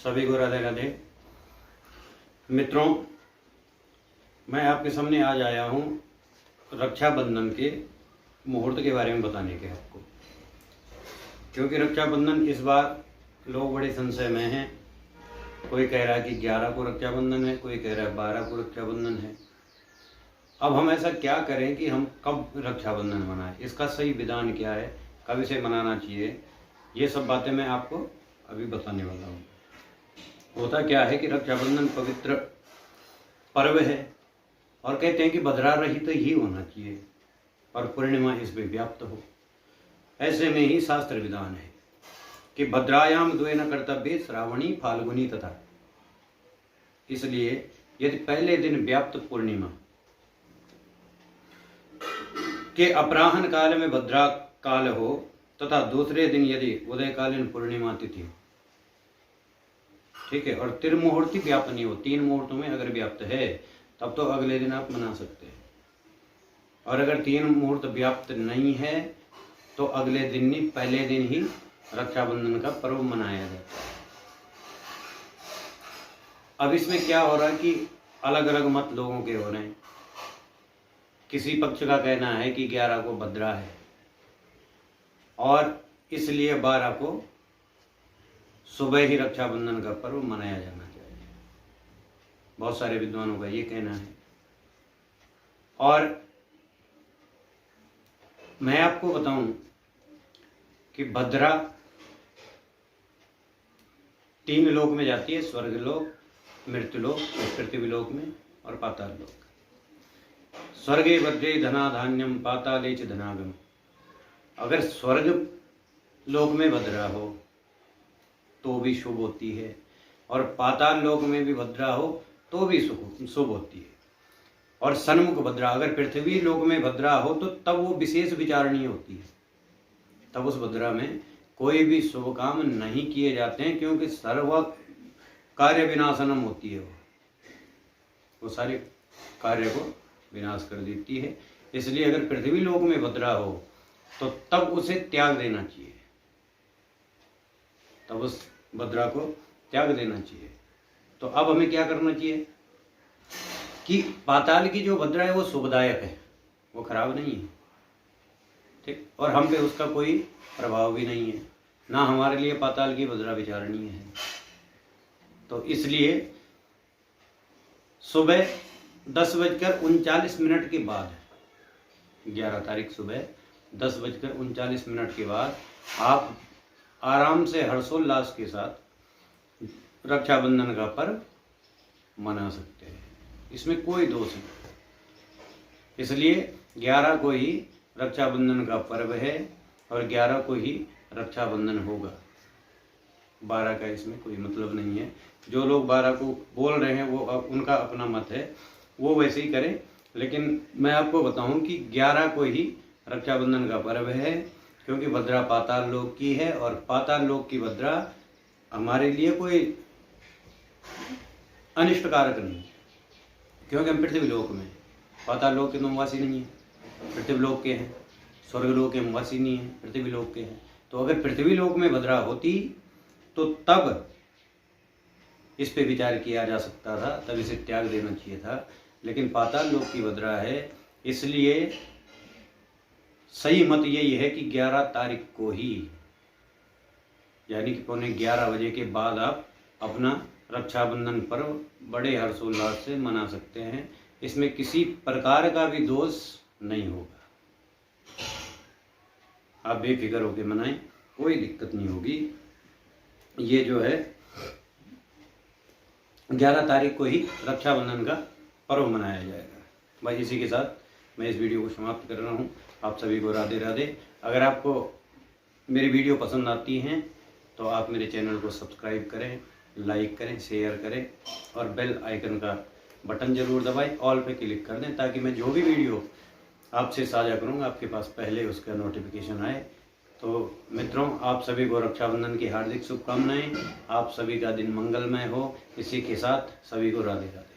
सभी को राधे राधे। मित्रों, मैं आपके सामने आज आया हूँ रक्षाबंधन के मुहूर्त के बारे में बताने के आपको, क्योंकि रक्षाबंधन इस बार लोग बड़े संशय में हैं। कोई कह रहा है कि 11 को रक्षाबंधन है, कोई कह रहा है 12 को रक्षाबंधन है। अब हम ऐसा क्या करें कि हम कब रक्षाबंधन मनाएं, इसका सही विधान क्या है, कब इसे मनाना चाहिए, ये सब बातें मैं आपको अभी बताने वाला हूँ। होता क्या है कि रक्षाबंधन पवित्र पर्व है और कहते हैं कि भद्रा रहित ही होना चाहिए और पूर्णिमा इसमें व्याप्त हो। ऐसे में ही शास्त्र विधान है कि भद्रायाम द्वेन कर्तव्य श्रावणी फाल्गुनी तथा। इसलिए यदि पहले दिन व्याप्त पूर्णिमा के अपराह्न काल में भद्रा काल हो तथा दूसरे दिन यदि उदयकालीन पूर्णिमा तिथि, ठीक है, और त्रिमुहूर्ति व्याप्त नहीं हो, 3 मुहूर्तों में अगर व्याप्त है तब तो अगले दिन आप मना सकते हैं। और अगर 3 मुहूर्त व्याप्त नहीं है तो अगले दिन नहीं, पहले दिन ही रक्षाबंधन का पर्व मनाया जाता है। अब इसमें क्या हो रहा है कि अलग अलग मत लोगों के हो रहे हैं। किसी पक्ष का कहना है कि 11 को भद्रा है और इसलिए 12 को सुबह ही रक्षाबंधन का पर्व मनाया जाना चाहिए। बहुत सारे विद्वानों का ये कहना है। और मैं आपको बताऊं कि भद्रा 3 लोक में जाती है, स्वर्ग लोक, मृत्यु लोक, पृथ्वी लोक में और पाताल लोक। स्वर्गे भद्रे धना धान्यम पाताले च धनागम। अगर स्वर्ग लोक में भद्रा हो तो भी शुभ होती है और पाताल लोक में भी भद्रा हो तो भी शुभ होती है। और सन्मुख भद्रा, अगर पृथ्वी लोक में भद्रा हो तो तब वो विशेष विचारणीय होती है। तब उस भद्रा में कोई भी शुभ काम नहीं किए जाते हैं, क्योंकि सर्व कार्य विनाशनम होती है। वो सारे कार्य को विनाश कर देती है। इसलिए अगर पृथ्वी लोक में भद्रा हो तो तब उसे त्याग देना चाहिए, तब उस भद्रा को त्याग देना चाहिए। तो अब हमें क्या करना चाहिए कि पाताल की जो भद्रा है वो शुभदायक है, वो खराब नहीं है, ठीक, और हम पे उसका कोई प्रभाव भी नहीं है, ना हमारे लिए पाताल की भद्रा विचारणीय है। तो इसलिए सुबह 10:39 के बाद, 11 तारीख सुबह 10:39 के बाद आप आराम से हर्षोल्लास के साथ रक्षाबंधन का पर्व मना सकते हैं। इसमें कोई दोष नहीं। इसलिए 11 को ही रक्षाबंधन का पर्व है और 11 को ही रक्षाबंधन होगा। 12 का इसमें कोई मतलब नहीं है। जो लोग 12 को बोल रहे हैं वो उनका अपना मत है, वो वैसे ही करें। लेकिन मैं आपको बताऊं कि 11 को ही रक्षाबंधन का पर्व है, क्योंकि भद्रा पाताल लोक की है और पाताल लोक की भद्रा हमारे लिए कोई अनिष्टकारक नहीं है, क्योंकि हम पृथ्वी लोक में, पाताल लोक के तो निवासी नहीं है, पृथ्वी लोक के हैं। स्वर्ग लोक के निवासी नहीं है, पृथ्वी लोक के हैं। तो अगर पृथ्वी लोक में भद्रा होती तो तब इस पे विचार किया जा सकता था, तब इसे त्याग देना चाहिए था। लेकिन पाताल लोक की भद्रा है, इसलिए सही मत यही है कि 11 तारीख को ही, यानी कि 11:15 के बाद आप अपना रक्षाबंधन पर्व बड़े हर्षोल्लास से मना सकते हैं। इसमें किसी प्रकार का भी दोष नहीं होगा। आप बेफिक्र होकर मनाएं, कोई दिक्कत नहीं होगी। ये जो है 11 तारीख को ही रक्षाबंधन का पर्व मनाया जाएगा। भाई, इसी के साथ मैं इस वीडियो को समाप्त कर रहा हूँ। आप सभी को राधे राधे। अगर आपको मेरी वीडियो पसंद आती हैं तो आप मेरे चैनल को सब्सक्राइब करें, लाइक करें, शेयर करें और बेल आइकन का बटन जरूर दबाएं, ऑल पे क्लिक कर दें, ताकि मैं जो भी वीडियो आपसे साझा करूँगा आपके पास पहले उसका नोटिफिकेशन आए। तो मित्रों, आप सभी को रक्षाबंधन की हार्दिक शुभकामनाएं। आप सभी का दिन मंगलमय हो। इसी के साथ सभी को राधे राधे।